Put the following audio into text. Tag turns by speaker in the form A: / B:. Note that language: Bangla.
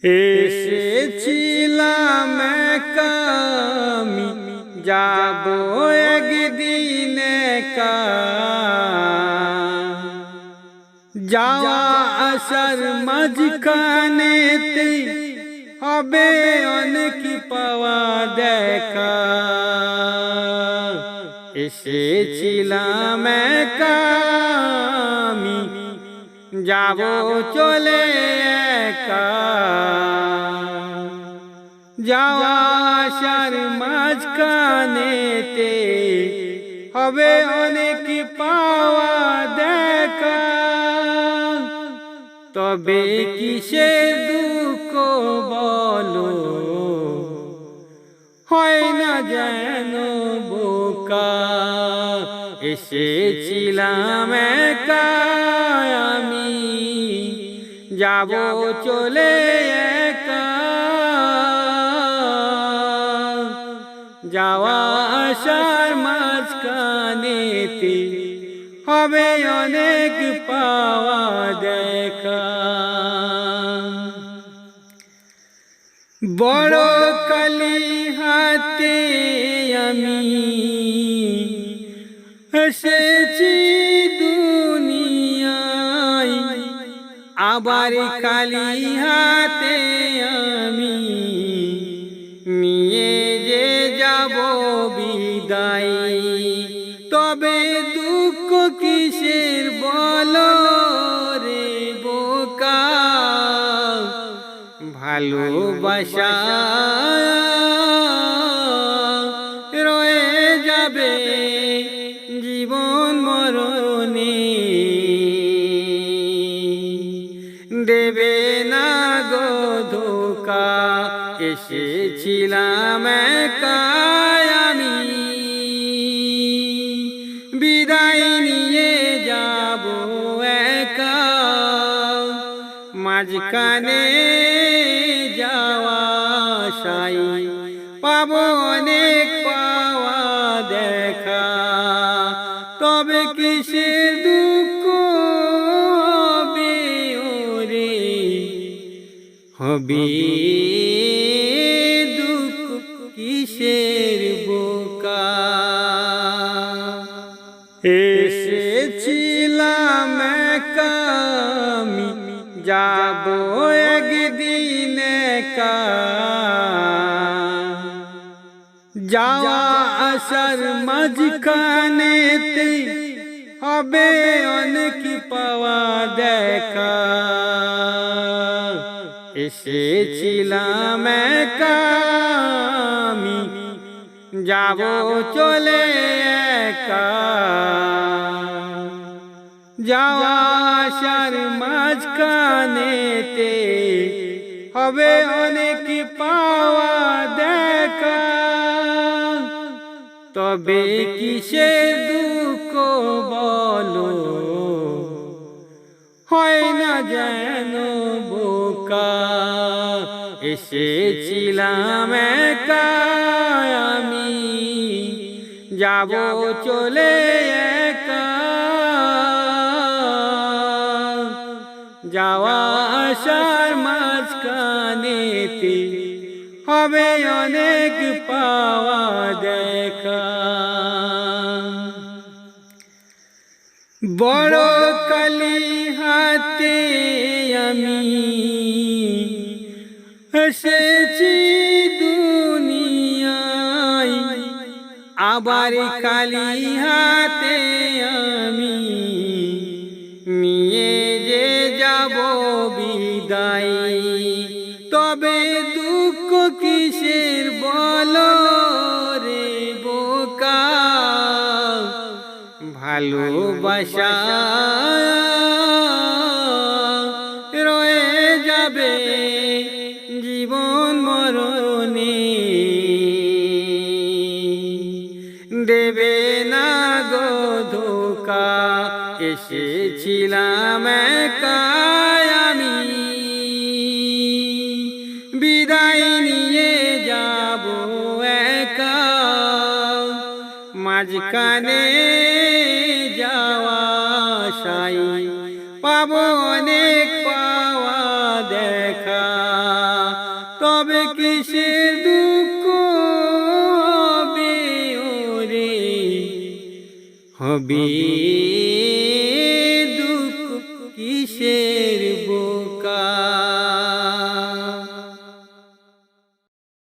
A: এসেছিলাম একা আমি, যাব একদিন একা। যাওয়া আসার মাঝখানেতে হবে অনেক পাওয়া দেখা। এসেছিলাম একা আমি, যাব চলে একা। যাওয়া আসার মাঝখানেতে হবে অনেক পাওয়া দেখা। তবে কিসের দুঃখ বলো, হয় না যেন বোকা। এসেছিলাম একা আমি, যাব চলে একা। যাওয়া আসার মাঝখানেতে হবে অনেক পাওয়া দেখা। বড় কালি হাতে আমি এসেছি দুনিয়ায়, আবার কালি হাতে আমি নিয়ে যে যাব বিদায়। তবে দুঃখ কিসের বলো রে বোকা, ভালোবাসা রয়ে যাবে জীবন মরণে। দেবে না গো ধোঁকা। এসেছিলাম একা আমি, বিদায় নিয়ে যাব একা। মাঝখানে যাওয়া আশায় পাবো অনেক পাওয়া দেখা। তবে কিসের দুঃখ হবে ওরে, হবে দুঃখ কিসের বোকা। এসেছিলাম একা আমি, যাব একদিন একা। যাওয়া আসার মাঝখানেতে হবে অনেক পাওয়া দেখা। এসেছিলাম একা আমি, যাব চলে একা। যাওয়া আসার মাঝখানেতে হবে অনেক পাওয়া দেখা। তবে কিসের দুঃখ বলো, হয় না যেন বোকা। এসেছিলাম একা আমি, যাব চলে একা। যাওয়া আসার মাঝখানেতে হবে অনেক পাওয়া দেখা। বড় কালি হাতে আমি এসেছি দুনিয়ায়, আবার কালি হাতে আমি নিয়ে যে যাব বিদায়। তবে দুঃখ কিসের বলো রে বোকা, ভালোবাসা রয়ে যাবে জীবন মরণে। দেবে না গো ধোঁকা। এসেছিলাম একা আমি, বিদায় নিয়ে যাব একা। মাঝখানে যাওয়া আশায় পাবো অনেক পাওয়া দেখা। তবে কিসের দুঃখ হবে ওরে, হবে দুঃখ কিসের